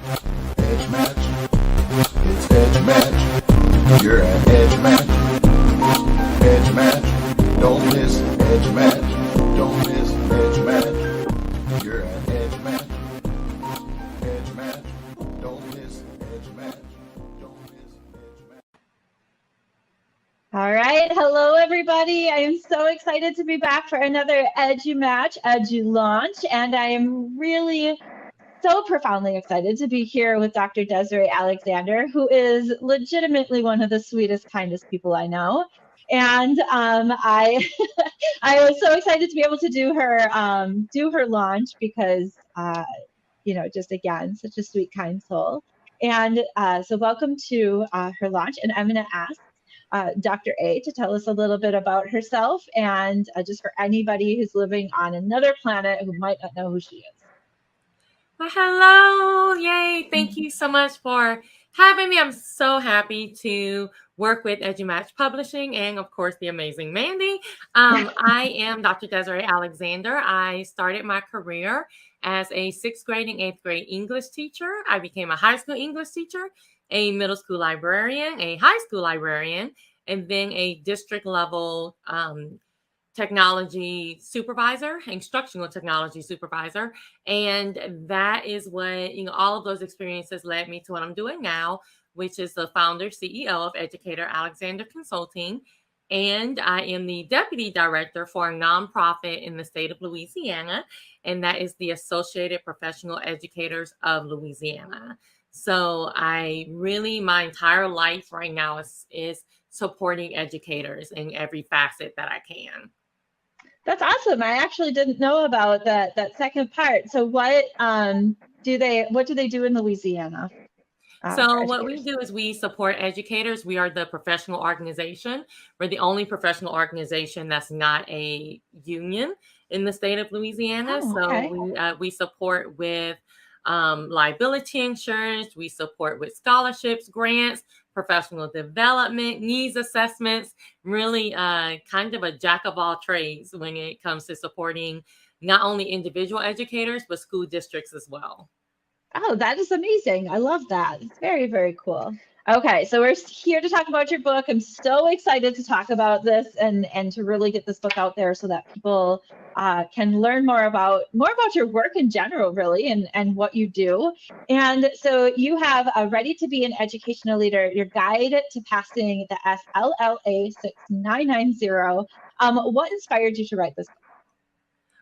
Edge match. It's edge match. You're at edge match. Edge match. Don't miss edge match. Don't miss edge match. You're at edge match. Edge match. Don't miss edge match. Don't miss edge match. All right. Hello, everybody. I am so excited to be back for another Edu Match, Edu Launch, and I am really so profoundly excited to be here with Dr. Desiree Alexander, who is legitimately one of the sweetest, kindest people I know. And I I was so excited to be able to do her launch because just again, such a sweet, kind soul. And so welcome to her launch. And I'm going to ask Dr. A to tell us a little bit about herself and just for anybody who's living on another planet who might not know who she is. Well, hello. Yay. Thank you so much for having me. I'm so happy to work with EduMatch Publishing and, of course, the amazing Mandy. I am Dr. Desiree Alexander. I started my career as a 6th grade and 8th grade English teacher. I became a high school English teacher, a middle school librarian, a high school librarian, and then a district level technology supervisor, instructional technology supervisor. And that is what, all of those experiences led me to what I'm doing now, which is the founder, CEO of Educator Alexander Consulting. And I am the deputy director for a nonprofit in the state of Louisiana, and that is the Associated Professional Educators of Louisiana. So my entire life right now is supporting educators in every facet that I can. That's awesome. I actually didn't know about that second part. So what do they do in Louisiana? So what we do is we support educators. We are the professional organization. We're the only professional organization that's not a union in the state of Louisiana. Okay. So we support with liability insurance. We support with scholarships, grants, professional development, needs assessments, really kind of a jack of all trades when it comes to supporting not only individual educators, but school districts as well. Oh, that is amazing. I love that. It's very, very cool. Okay, so we're here to talk about your book. I'm so excited to talk about this and to really get this book out there so that people can learn more about your work in general, really, and what you do. And so you have Ready to Be an Educational Leader, your guide to passing the SLLA 6990. What inspired you to write this book?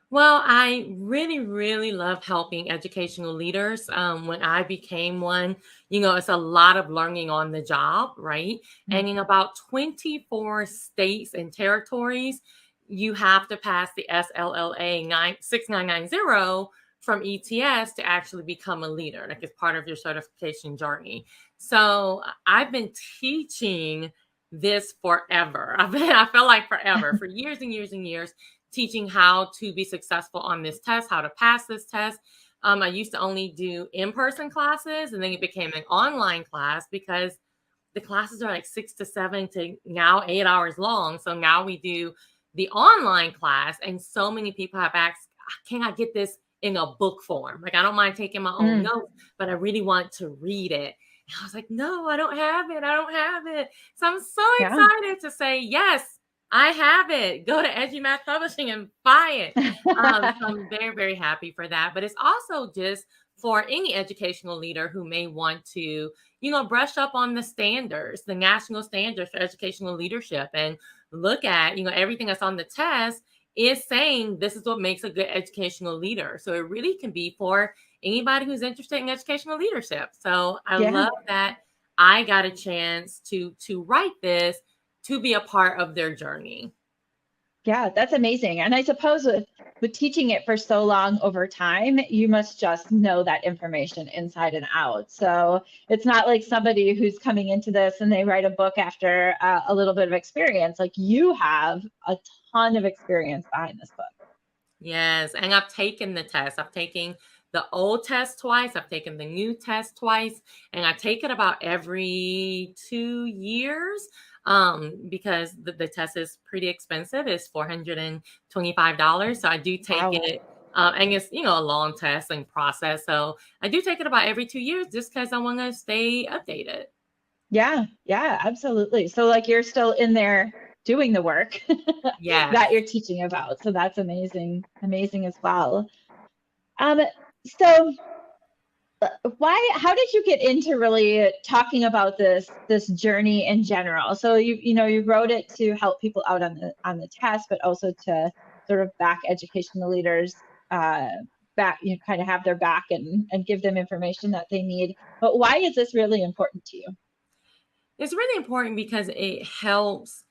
Well, I really, really love helping educational leaders. When I became one, it's a lot of learning on the job, right? Mm-hmm. And in about 24 states and territories, you have to pass the SLLA 6990 from ETS to actually become a leader, like it's part of your certification journey. So I've been teaching this forever. I feel like forever, for years and years and years, teaching how to be successful on this test, how to pass this test. I used to only do in-person classes, and then it became an online class because the classes are like 6 to 7 to now 8 hours long. So now we do the online class, and so many people have asked, can I get this in a book form? Like, I don't mind taking my own notes, but I really want to read it. And I was like, no, I don't have it. So I'm so excited to say, yes, I have it. Go to EduMatch Publishing and buy it. So I'm very, very happy for that. But it's also just for any educational leader who may want to, brush up on the standards, the national standards for educational leadership, and look at, everything that's on the test is saying this is what makes a good educational leader. So it really can be for anybody who's interested in educational leadership. So I love that I got a chance to write this, to be a part of their journey. Yeah, that's amazing. And I suppose with teaching it for so long over time, you must just know that information inside and out. So it's not like somebody who's coming into this and they write a book after a little bit of experience. Like, you have a ton of experience behind this book. Yes, and I've taken the test. I've taken the old test twice. I've taken the new test twice, and I take it about every 2 years. Because the test is pretty expensive. It's $425. So I do take it And it's, a long testing process. So I do take it about every 2 years just because I want to stay updated. Yeah, absolutely. So like you're still in there doing the work that you're teaching about. So that's amazing as well. So how did you get into really talking about this journey in general? So you wrote it to help people out on the test, but also to sort of back educational leaders back, kind of have their back and give them information that they need. But why is this really important to you? It's really important because it helps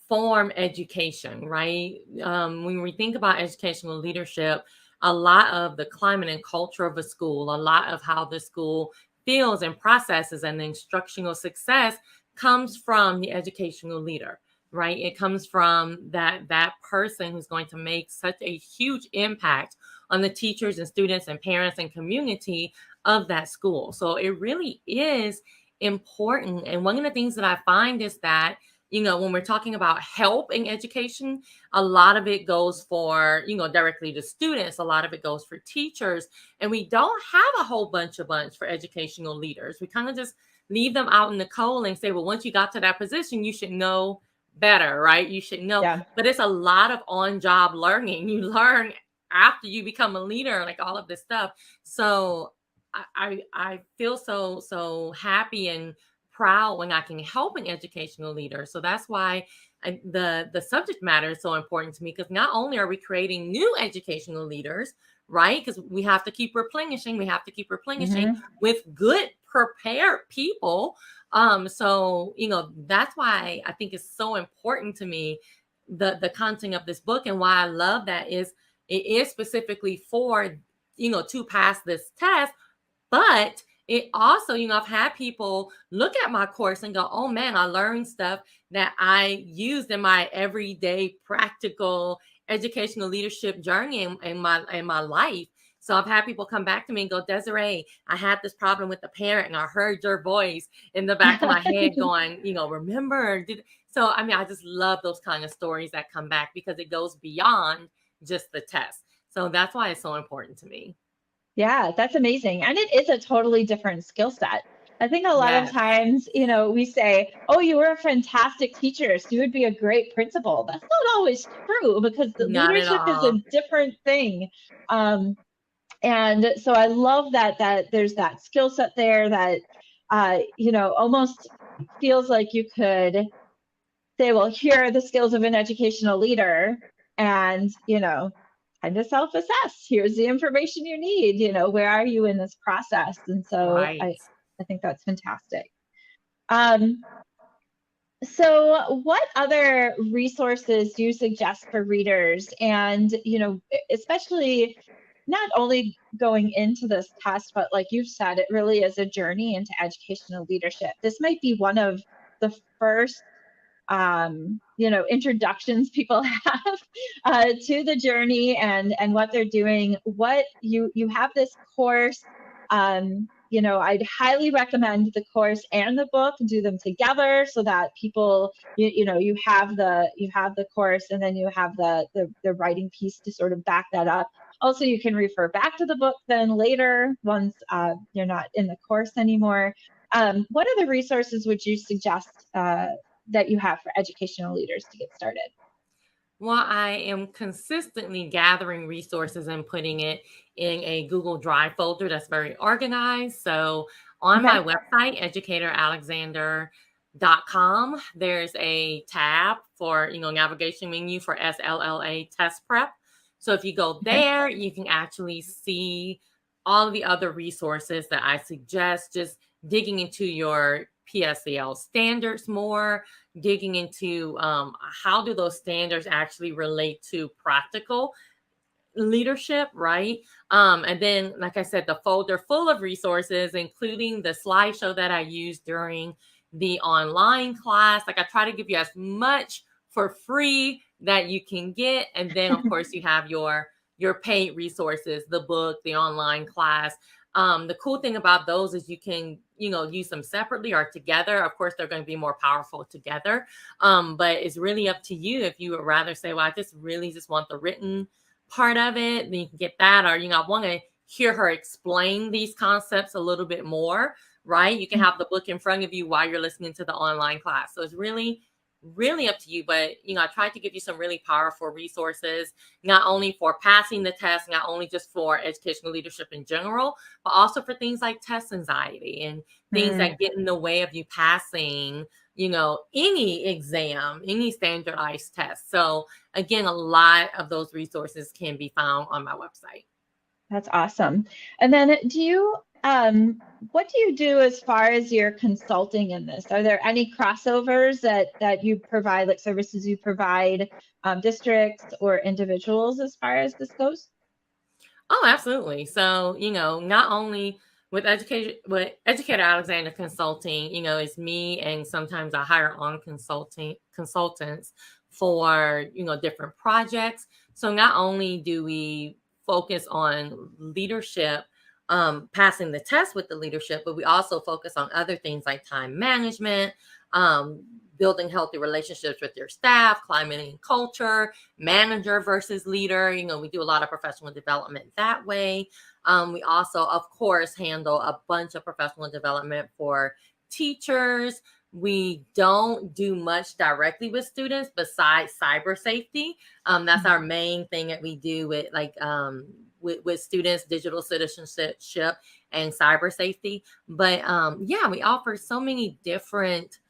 form education, right? When we think about educational leadership, a lot of the climate and culture of a school, a lot of how the school feels and processes and the instructional success comes from the educational leader, right? It comes from that person who's going to make such a huge impact on the teachers and students and parents and community of that school. So it really is important. And one of the things that I find is that when we're talking about help in education, a lot of it goes for, directly to students. A lot of it goes for teachers. And we don't have a whole bunch for educational leaders. We kind of just leave them out in the cold and say, well, once you got to that position, you should know better, right? You should know. Yeah. But it's a lot of on-job learning. You learn after you become a leader, like all of this stuff. So I feel so happy and proud when I can help an educational leader. So that's why the subject matter is so important to me, because not only are we creating new educational leaders, right? Because we have to keep replenishing. With good prepared people. So that's why I think it's so important to me, the content of this book, and why I love that is it is specifically for to pass this test. But it also, I've had people look at my course and go, oh man, I learned stuff that I used in my everyday practical educational leadership journey in my life. So I've had people come back to me and go, Desiree, I had this problem with the parent and I heard your voice in the back of my head going, remember? So, I just love those kind of stories that come back because it goes beyond just the test. So that's why it's so important to me. Yeah, that's amazing. And it is a totally different skill set. I think a lot of times, we say, oh, you were a fantastic teacher, so you would be a great principal. That's not always true, because the leadership is a different thing. And so I love that there's that skill set there that, almost feels like you could say, well, here are the skills of an educational leader, and, kind of self-assess. Here's the information you need. Where are you in this process? And so I think that's fantastic. So what other resources do you suggest for readers? And, especially not only going into this test, but like you've said, it really is a journey into educational leadership. This might be one of the first introductions people have to the journey and what they're doing. What you have this course. I'd highly recommend the course and the book, do them together so that people, you have the course and then you have the writing piece to sort of back that up. Also, you can refer back to the book then later once you're not in the course anymore. What other resources would you suggest that you have for educational leaders to get started? Well, I am consistently gathering resources and putting it in a Google Drive folder that's very organized. So on my website, educatoralexander.com, there's a tab for, navigation menu for SLLA test prep. So if you go there, you can actually see all of the other resources that I suggest, just digging into your PSEL standards more, digging into how do those standards actually relate to practical leadership, right? And then, like I said, the folder full of resources, including the slideshow that I used during the online class. Like I try to give you as much for free that you can get. And then, of course, you have your paid resources, the book, the online class. The cool thing about those is you can, use them separately or together. Of course, they're going to be more powerful together. But it's really up to you if you would rather say, well, I just really just want the written part of it, then you can get that. Or, I want to hear her explain these concepts a little bit more, right? You can have the book in front of you while you're listening to the online class. So it's really, really up to you. But, I tried to give you some really powerful resources, not only for passing the test, not only just for educational leadership in general, but also for things like test anxiety and things that get in the way of you passing, any exam, any standardized test. So again, a lot of those resources can be found on my website. That's awesome. And then what do you do as far as your consulting in this? Are there any crossovers that you provide, like services you provide districts or individuals as far as this goes? Oh, absolutely. So, not only with Educator Alexander Consulting, it's me, and sometimes I hire on consultants for, different projects. So not only do we focus on leadership, passing the test with the leadership, but we also focus on other things like time management, building healthy relationships with your staff, climate and culture, manager versus leader. We do a lot of professional development that way. We also, of course, handle a bunch of professional development for teachers. We don't do much directly with students besides cyber safety. That's our main thing that we do with with students, digital citizenship and cyber safety. But we offer so many different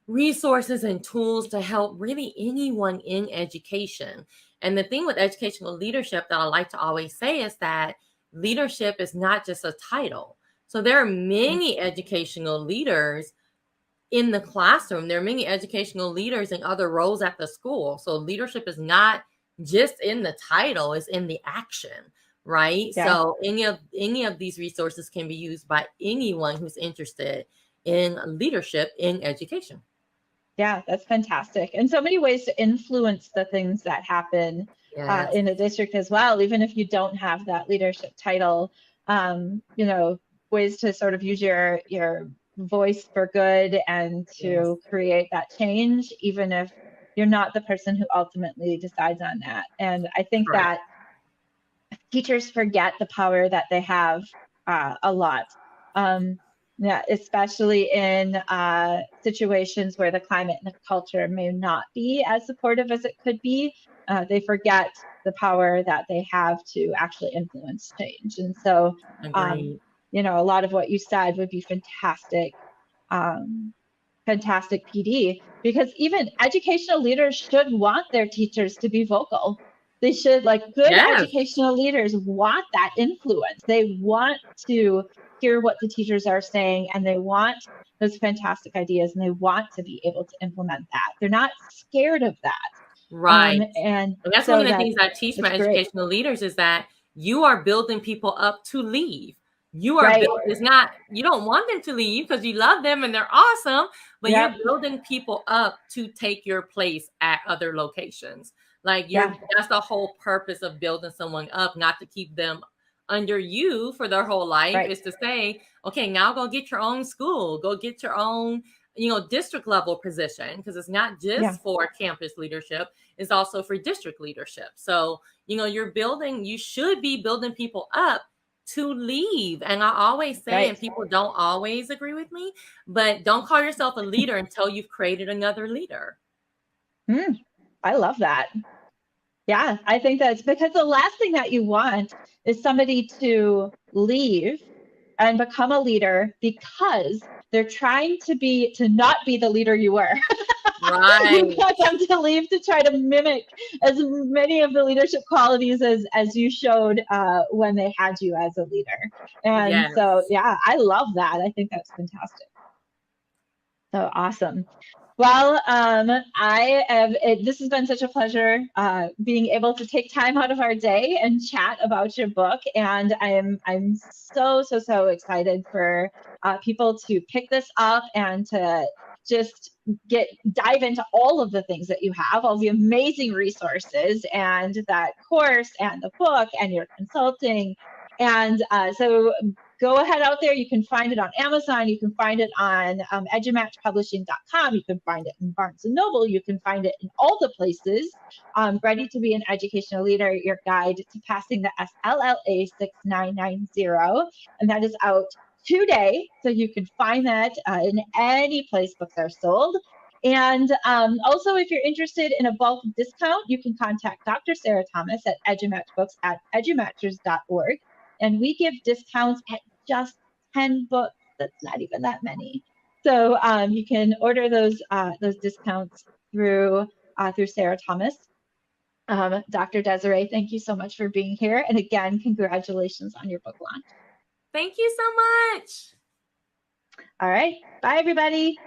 resources and tools to help really anyone in education. And the thing with educational leadership that I like to always say is that leadership is not just a title. So there are many educational leaders in the classroom. There are many educational leaders in other roles at the school. So leadership is not just in the title, it's in the action, right? Yeah. So any of these resources can be used by anyone who's interested in leadership in education. Yeah, that's fantastic. And so many ways to influence the things that happen in a district as well, even if you don't have that leadership title, ways to sort of use your voice for good and to create that change, even if you're not the person who ultimately decides on that. And I think that teachers forget the power that they have a lot. Especially in situations where the climate and the culture may not be as supportive as it could be. They forget the power that they have to actually influence change. And so, a lot of what you said would be fantastic PD, because even educational leaders should want their teachers to be vocal. They should, good educational leaders want that influence. They want to hear what the teachers are saying, and they want those fantastic ideas, and they want to be able to implement that. They're not scared of that. Right. And that's one of the things I teach my educational leaders is that you are building people up to leave. You are it's not, you don't want them to leave because you love them and they're awesome, but you're building people up to take your place at other locations. That's the whole purpose of building someone up, not to keep them under you for their whole life, is to say, okay, now go get your own school, go get your own, district level position, because it's not just for campus leadership, it's also for district leadership. So, you should be building people up to leave. And I always say, and people don't always agree with me, but don't call yourself a leader until you've created another leader. I love that. Yeah, I think that's because the last thing that you want is somebody to leave and become a leader because they're trying to not be the leader you were. Right. You want them to leave to try to mimic as many of the leadership qualities as you showed when they had you as a leader. And so, I love that. I think that's fantastic. So awesome. Well, this has been such a pleasure being able to take time out of our day and chat about your book. And I'm so excited for people to pick this up and to just dive into all of the things that you have, all the amazing resources and that course and the book and your consulting. And so go ahead out there. You can find it on Amazon. You can find it on edumatchpublishing.com. You can find it in Barnes & Noble. You can find it in all the places. Ready to be an Educational Leader, your guide to passing the SLLA 6990. And that is out today. So you can find that in any place books are sold. And also, if you're interested in a bulk discount, you can contact Dr. Sarah Thomas at EduMatchBooks at edumatchers.org. And we give discounts at just 10 books. That's not even that many. So you can order those discounts through Sarah Thomas. Dr. Desiree, thank you so much for being here. And again, congratulations on your book launch. Thank you so much. All right. Bye, everybody.